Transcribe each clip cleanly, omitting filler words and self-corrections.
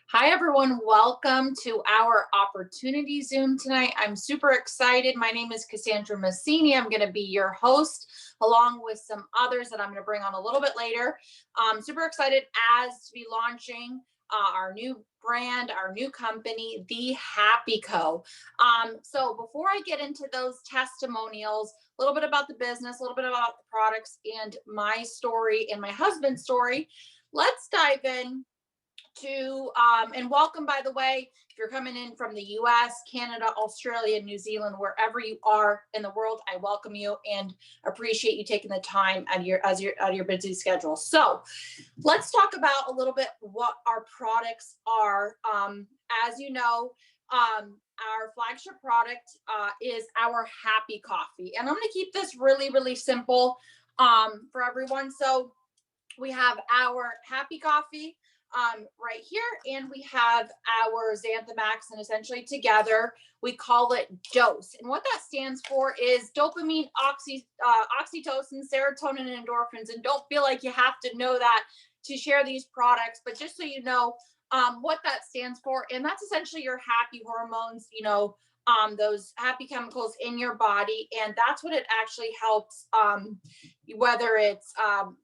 Hi, everyone. Welcome to our Opportunity Zoom tonight. I'm super excited. My name is Cassandra Masini. I'm going to be your host, along with some others that I'm going to bring on a little bit later. I'm super excited as to be launching our new brand, our new company, The Happy Co. So before I get into those testimonials, a little bit about the business, a little bit about the products, and my story and my husband's story, let's dive in to and welcome, by the way, if you're coming in from the US, Canada, Australia, New Zealand, wherever you are in the world, I welcome you and appreciate you taking the time out of your busy schedule. So let's talk about a little bit what our products are. As you know, our flagship product is our Happy Coffee, and I'm going to keep this really simple for everyone. So we have our Happy Coffee right here, and we have our Xanthamax, and essentially together we call it DOSE. And what that stands for is dopamine, oxytocin, serotonin, and endorphins. And don't feel like you have to know that to share these products, but just so you know what that stands for, and that's essentially your happy hormones, those happy chemicals in your body, and that's what it actually helps, whether it's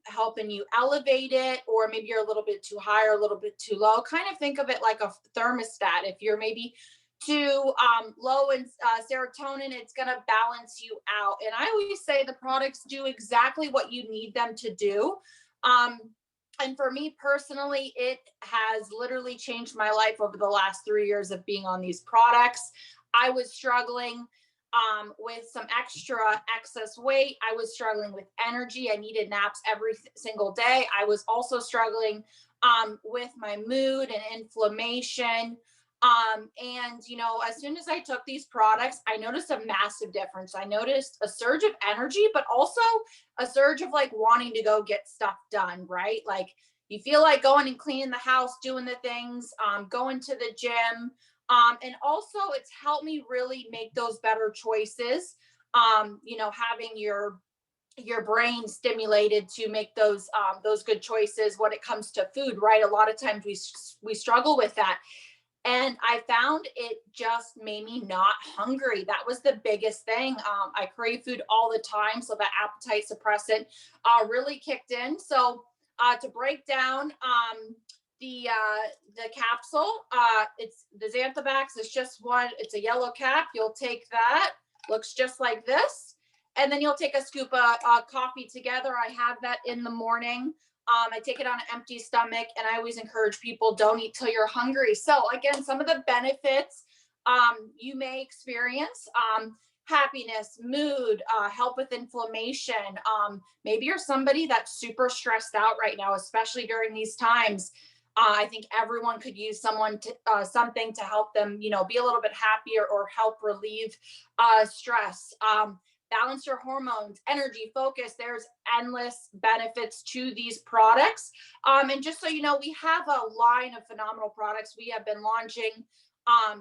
helping you elevate it, or maybe you're a little bit too high or a little bit too low. Kind of think of it like a thermostat. If you're maybe too low in serotonin, it's going to balance you out. And I always say the products do exactly what you need them to do. And for me personally, it has literally changed my life over the last 3 years of being on these products. I was struggling with some excess weight. I was struggling with energy. I needed naps every single day. I was also struggling with my mood and inflammation. As soon as I took these products, I noticed a massive difference. I noticed a surge of energy, but also a surge of like wanting to go get stuff done, right? Like you feel like going and cleaning the house, doing the things, going to the gym. And also it's helped me really make those better choices. Having your brain stimulated to make those good choices when it comes to food, right? A lot of times we struggle with that. And I found it just made me not hungry. That was the biggest thing. I crave food all the time, so that appetite suppressant really kicked in. So to break down the capsule, it's the Xanthamax. It's just one. It's a yellow cap. You'll take that. Looks just like this, and then you'll take a scoop of coffee together. I have that in the morning. I take it on an empty stomach, and I always encourage people, don't eat till you're hungry. So again, some of the benefits you may experience, happiness, mood, help with inflammation. Maybe you're somebody that's super stressed out right now, especially during these times. I think everyone could use something to help them, be a little bit happier or help relieve stress. Balance your hormones, energy, focus. There's endless benefits to these products. And just so you know, we have a line of phenomenal products. We have been launching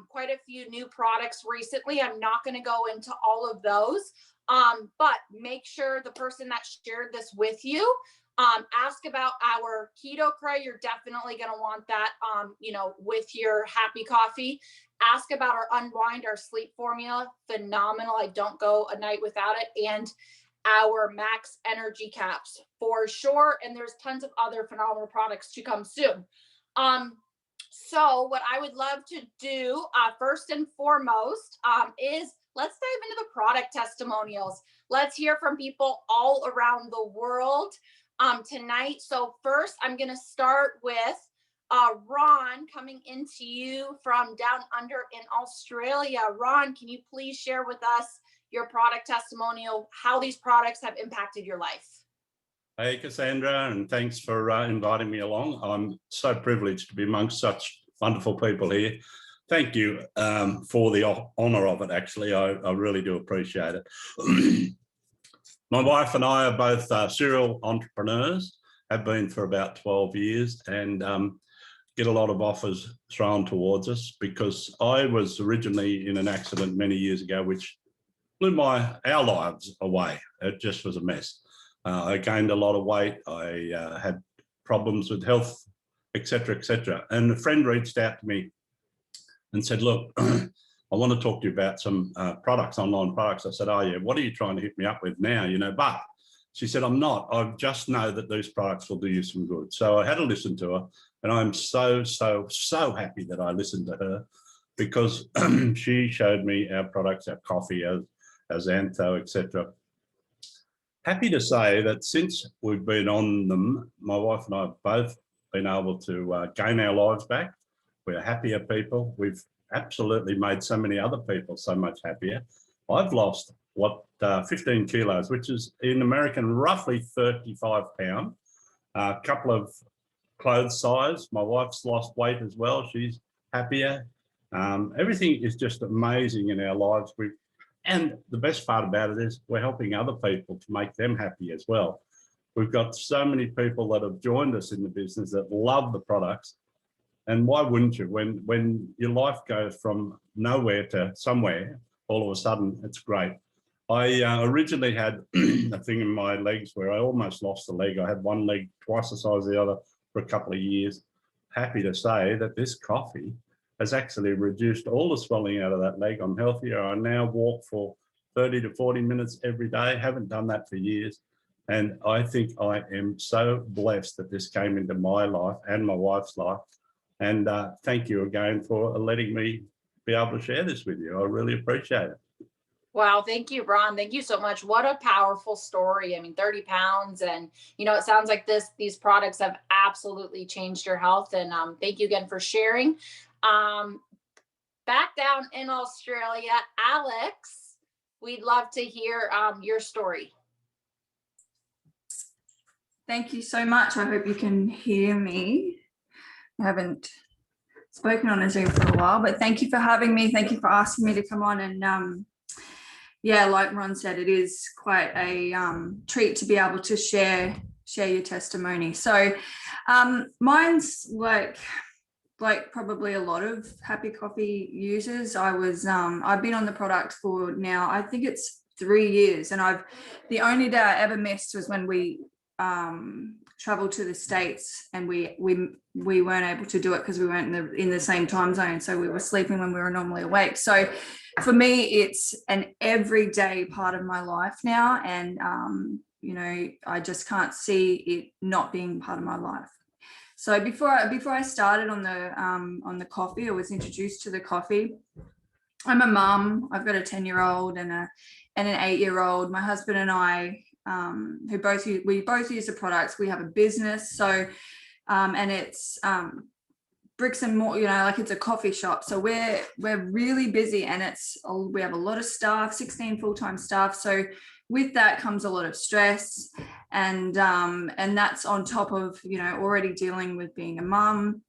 quite a few new products recently. I'm not going to go into all of those, but make sure the person that shared this with you, ask about our keto cray. You're definitely going to want that, with your Happy Coffee. Ask about our Unwind, our sleep formula. Phenomenal. I don't go a night without it. And our Max Energy Caps for sure. And there's tons of other phenomenal products to come soon. So what I would love to do first and foremost is let's dive into the product testimonials. Let's hear from people all around the world tonight. So first, I'm going to start with Ron, coming into you from down under in Australia. Ron, can you please share with us your product testimonial, how these products have impacted your life? Hey, Cassandra, and thanks for inviting me along. I'm so privileged to be amongst such wonderful people here. Thank you for the honour of it, actually. I really do appreciate it. My wife and I are both serial entrepreneurs, have been for about 12 years, and get a lot of offers thrown towards us because I was originally in an accident many years ago, which blew our lives away. It just was a mess. I gained a lot of weight. I had problems with health etc., etc. And a friend reached out to me and said, look, I want to talk to you about some products, online products. I said, oh yeah, what are you trying to hit me up with now? You know, but she said, I'm not. I just know that these products will do you some good. So I had to listen to her, and I'm so happy that I listened to her, because she showed me our products, our coffee, our Xantho, etc. Happy to say that since we've been on them, my wife and I have both been able to gain our lives back. We're happier people. We've absolutely made so many other people so much happier. I've lost 15 kilos, which is in American roughly 35 pounds. A couple of clothes size. My wife's lost weight as well. She's happier. Everything is just amazing in our lives. And the best part about it is we're helping other people to make them happy as well. We've got so many people that have joined us in the business that love the products. And why wouldn't you? When your life goes from nowhere to somewhere, all of a sudden, it's great. I originally had a thing in my legs where I almost lost a leg. I had one leg twice the size of the other for a couple of years. Happy to say that this coffee has actually reduced all the swelling out of that leg. I'm healthier. I now walk for 30 to 40 minutes every day. Haven't done that for years. And I think I am so blessed that this came into my life and my wife's life. And thank you again for letting me be able to share this with you. I really appreciate it. Wow. Thank you, Ron. Thank you so much. What a powerful story. I mean, 30 pounds. And, you know, it sounds like these products have absolutely changed your health. And thank you again for sharing. Back down in Australia, Alex, we'd love to hear your story. Thank you so much. I hope you can hear me. I haven't spoken on a Zoom for a while, but thank you for having me. Thank you for asking me to come on. And yeah, like Ron said, it is quite a treat to be able to share your testimony. So mine's like probably a lot of Happy Coffee users. I've been on the product for now, I think it's 3 years, and the only day I ever missed was when we traveled to the States, and we weren't able to do it because we weren't in the same time zone, so we were sleeping when we were normally awake. So for me, it's an everyday part of my life now, and you know, I just can't see it not being part of my life. So before I started on the coffee, I was introduced to the coffee. I'm a mum. I've got a 10-year-old and an 8-year-old. My husband and I, we both use the products. We have a business, so and it's bricks and mortar. You know, like it's a coffee shop. So we're really busy, and we have a lot of staff, 16 full-time staff. So with that comes a lot of stress, and that's on top of, you know, already dealing with being a mum,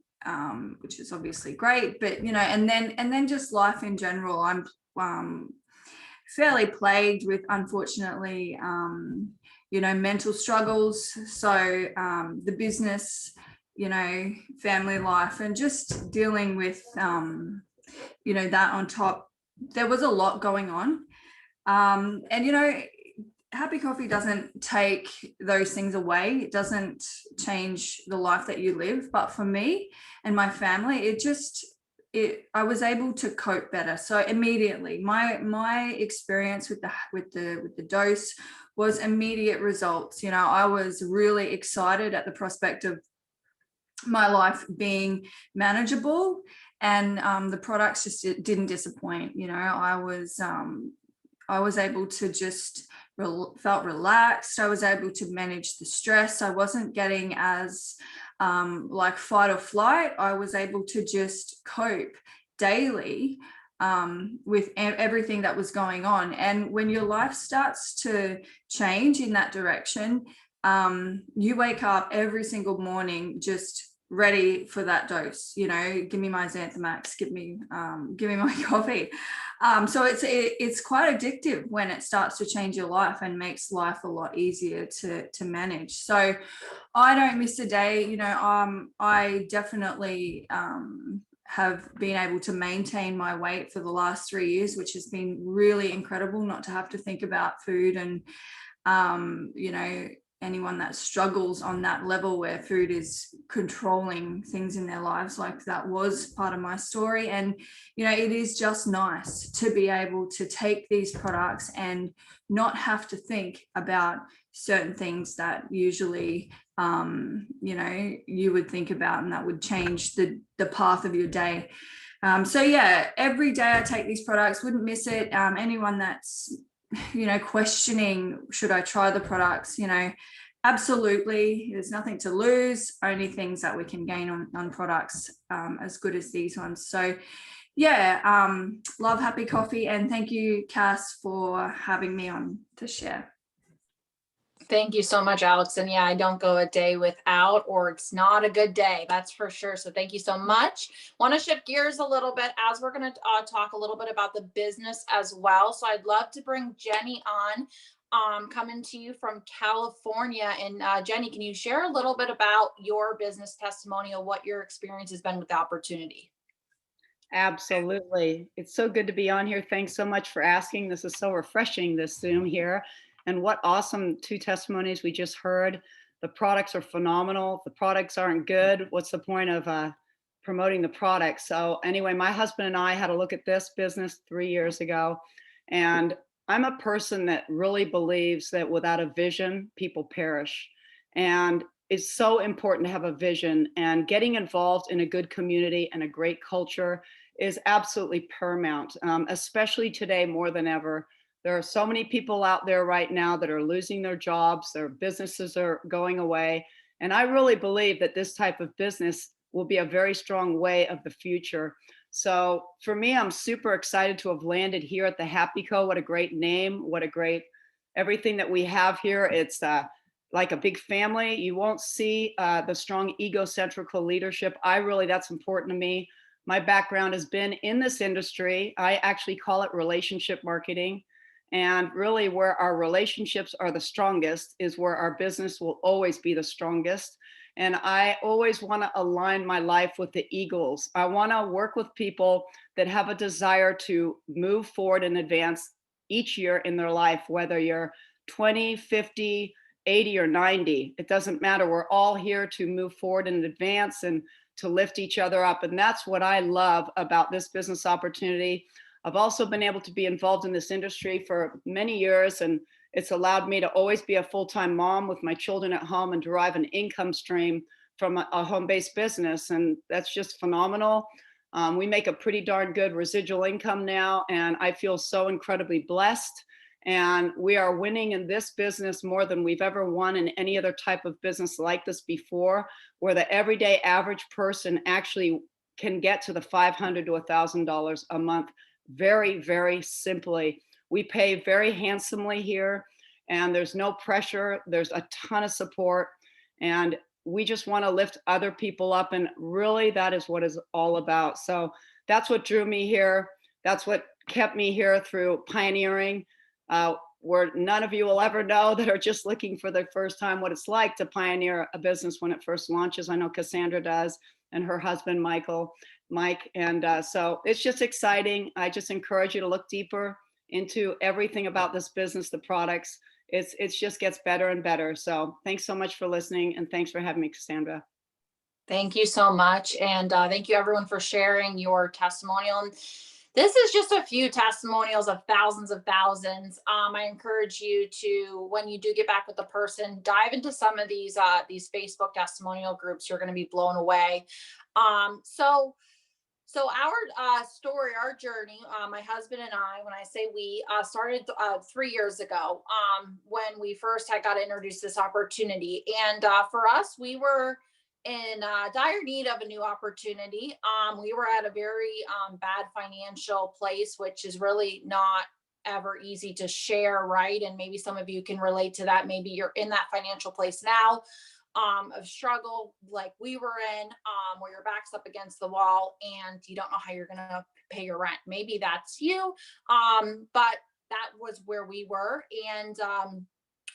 which is obviously great, but you know, and then just life in general. I'm fairly plagued with, unfortunately, you know, mental struggles. So the business, you know, family life, and just dealing with you know, that on top. There was a lot going on, and you know, Happy Coffee doesn't take those things away. It doesn't change the life that you live. But for me and my family, I was able to cope better. So immediately, my experience with the dose was immediate results. You know, I was really excited at the prospect of my life being manageable, and the products just didn't disappoint. You know, I was able to just felt relaxed. I was able to manage the stress. I wasn't getting as like fight or flight. I was able to just cope daily with everything that was going on. And when your life starts to change in that direction, you wake up every single morning just ready for that dose. You know, give me my Xanthomax, give me my coffee. So it's quite addictive when it starts to change your life and makes life a lot easier to manage. So I don't miss a day. You know, I definitely have been able to maintain my weight for the last 3 years, which has been really incredible, not to have to think about food and you know, anyone that struggles on that level where food is controlling things in their lives. Like that was part of my story. And, you know, it is just nice to be able to take these products and not have to think about certain things that usually, you know, you would think about, and that would change the path of your day. So yeah, every day I take these products, wouldn't miss it. Anyone that's, you know, questioning, should I try the products, you know, absolutely, there's nothing to lose, only things that we can gain on products as good as these ones. So yeah, love Happy Coffee, and thank you, Cass, for having me on to share. Thank you so much, Alex. And yeah, I don't go a day without, or it's not a good day, that's for sure. So thank you so much. Want to shift gears a little bit as we're going to talk a little bit about the business as well. So I'd love to bring Jenny on, coming to you from California. And Jenny, can you share a little bit about your business testimonial, what your experience has been with the opportunity? Absolutely. It's so good to be on here. Thanks so much for asking. This is so refreshing, this Zoom here. And what awesome 2 testimonies we just heard. The products are phenomenal. The products aren't good. What's the point of promoting the products? So anyway, my husband and I had a look at this business 3 years ago. And I'm a person that really believes that without a vision, people perish. And it's so important to have a vision, and getting involved in a good community and a great culture is absolutely paramount, especially today more than ever. There are so many people out there right now that are losing their jobs, their businesses are going away. And I really believe that this type of business will be a very strong way of the future. So for me, I'm super excited to have landed here at the Happy Co. What a great name, what a great everything that we have here. It's like a big family. You won't see the strong egocentrical leadership. That's important to me. My background has been in this industry. I actually call it relationship marketing. And really where our relationships are the strongest is where our business will always be the strongest. And I always want to align my life with the eagles. I want to work with people that have a desire to move forward and advance each year in their life, whether you're 20, 50, 80, or 90. It doesn't matter. We're all here to move forward and advance and to lift each other up. And that's what I love about this business opportunity. I've also been able to be involved in this industry for many years, and it's allowed me to always be a full-time mom with my children at home and derive an income stream from a home-based business. And that's just phenomenal. We make a pretty darn good residual income now, and I feel so incredibly blessed. And we are winning in this business more than we've ever won in any other type of business like this before, where the everyday average person actually can get to the $500 to $1,000 a month very, very simply. We pay very handsomely here, and there's no pressure. There's a ton of support, and we just want to lift other people up. And really, that is what it's all about. So that's what drew me here. That's what kept me here through pioneering, where none of you will ever know that are just looking for the first time what it's like to pioneer a business when it first launches. I know Cassandra does, and her husband, Mike. And so it's just exciting. I just encourage you to look deeper into everything about this business, the products. It just gets better and better. So thanks so much for listening, and thanks for having me, Cassandra. Thank you so much. And thank you everyone for sharing your testimonial. And this is just a few testimonials of thousands. I encourage you to, when you do get back with the person, dive into some of these Facebook testimonial groups. You're going to be blown away. So our story, our journey, my husband and I, when I say we, started 3 years ago when we first got introduced to this opportunity. And for us, we were in dire need of a new opportunity. We were at a very bad financial place, which is really not ever easy to share, right? And maybe some of you can relate to that. Maybe you're in that financial place now. Of struggle like we were in, where your back's up against the wall and you don't know how you're going to pay your rent. Maybe that's you. But that was where we were. And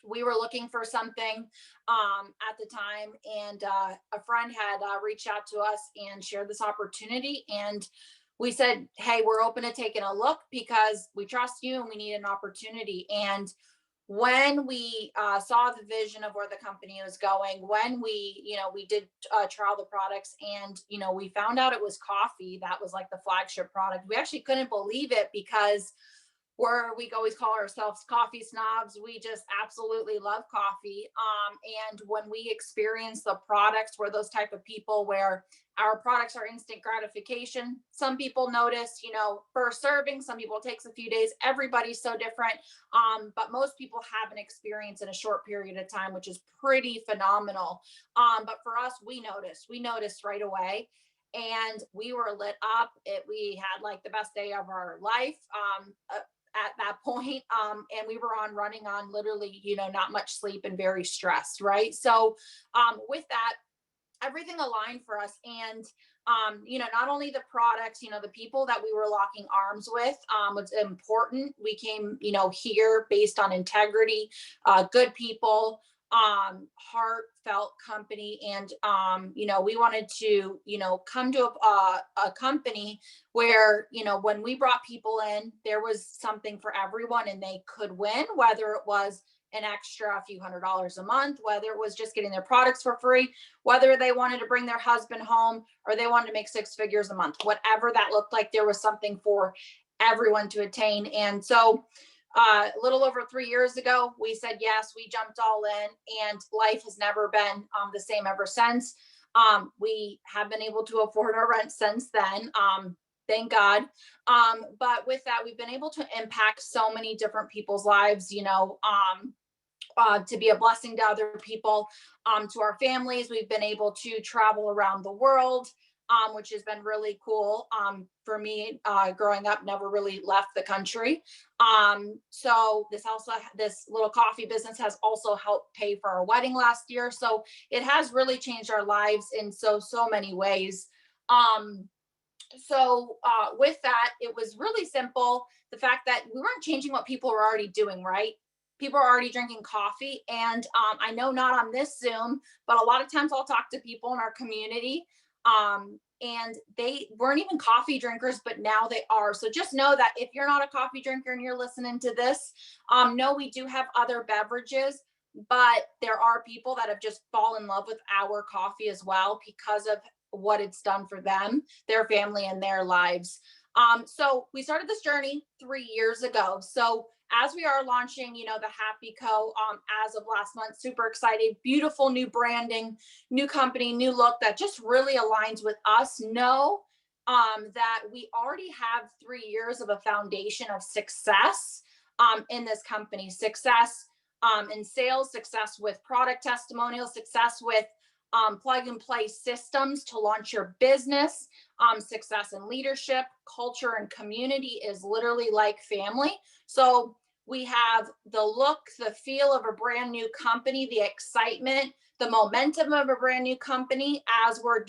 we were looking for something at the time. And a friend had reached out to us and shared this opportunity. And we said, hey, we're open to taking a look because we trust you and we need an opportunity. And when we saw the vision of where the company was going, when we did trial the products, and we found out it was coffee that was like the flagship product. We actually couldn't believe it, because we always call ourselves coffee snobs. We just absolutely love coffee. And when we experience the products, we're those type of people where our products are instant gratification. Some people notice, first serving, some people it takes a few days. Everybody's so different. But most people have an experience in a short period of time, which is pretty phenomenal. But for us, we noticed right away. And we were lit up. We had like the best day of our life. At that point, and we were running on literally, not much sleep and very stressed, right? So with that, everything aligned for us. And not only the products, the people that we were locking arms with was important. We came, here based on integrity, good people, heartfelt company. And we wanted to come to a company where when we brought people in, there was something for everyone and they could win, whether it was an extra few $100s a month, whether it was just getting their products for free, whether they wanted to bring their husband home, or they wanted to make 6 figures a month, whatever that looked like, there was something for everyone to attain. And so a little over 3 years ago, we said yes, we jumped all in, and life has never been the same ever since. We have been able to afford our rent since then. Thank God. But with that, we've been able to impact so many different people's lives, to be a blessing to other people, to our families. We've been able to travel around the world, which has been really cool. For me, growing up, never really left the country. So this little coffee business has also helped pay for our wedding last year. So it has really changed our lives in so many ways. So with that, it was really simple. The fact that we weren't changing what people were already doing, right? People are already drinking coffee. And I know not on this Zoom, but a lot of times I'll talk to people in our community and they weren't even coffee drinkers, but now they are. So just know that if you're not a coffee drinker and you're listening to this, no, we do have other beverages, but there are people that have just fallen in love with our coffee as well because of what it's done for them, their family, and their lives. So we started this journey 3 years ago. So as we are launching, the Happy Co. As of last month, super excited, beautiful new branding, new company, new look that just really aligns with us. Know that we already have 3 years of a foundation of success in this company, success in sales, success with product testimonials, success with plug and play systems to launch your business, success in leadership, culture, and community is literally like family. So we have the look, the feel of a brand new company, the excitement, the momentum of a brand new company as we're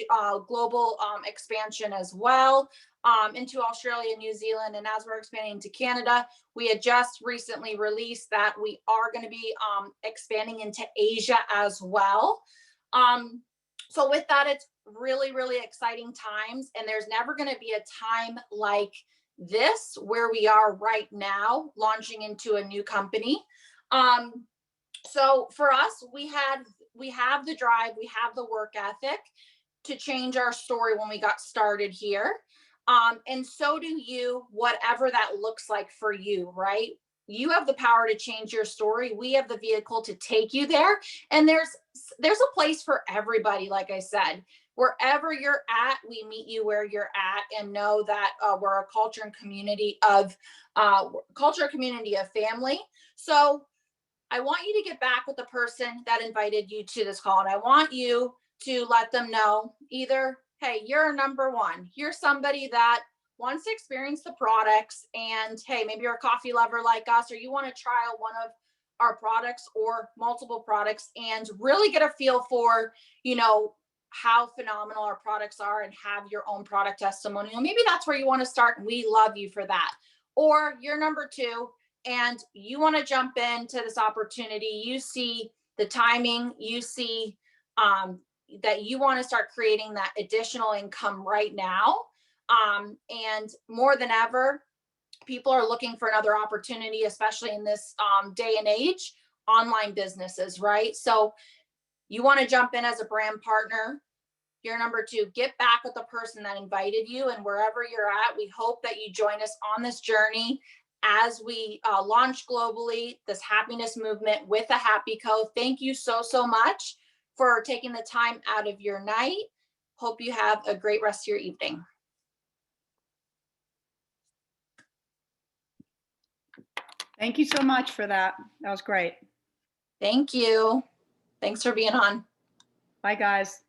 global expansion as well into Australia, New Zealand, and as we're expanding to Canada. We had just recently released that we are going to be expanding into Asia as well. So with that, it's really, really exciting times, and there's never going to be a time like this where we are right now launching into a new company. So for us, we have the drive, we have the work ethic to change our story when we got started here. And so do you, whatever that looks like for you, right? You have the power to change your story. We have the vehicle to take you there. And there's a place for everybody. Like I said, wherever you're at, we meet you where you're at, and know that we're a culture and community of family. So I want you to get back with the person that invited you to this call. And I want you to let them know either, hey, you're number one. You're somebody that wants to experience the products, and hey, maybe you're a coffee lover like us, or you want to trial one of our products or multiple products and really get a feel for, how phenomenal our products are and have your own product testimonial. Maybe that's where you want to start, and we love you for that. Or you're number two and you want to jump into this opportunity. You see the timing, you see that you want to start creating that additional income right now. And more than ever, people are looking for another opportunity, especially in this day and age, online businesses, right? So you want to jump in as a brand partner. You're number two, get back with the person that invited you, and wherever you're at, we hope that you join us on this journey as we launch globally this happiness movement with a Happy Co. Thank you so much for taking the time out of your night. Hope you have a great rest of your evening. Thank you so much for that. That was great. Thank you. Thanks for being on. Bye, guys.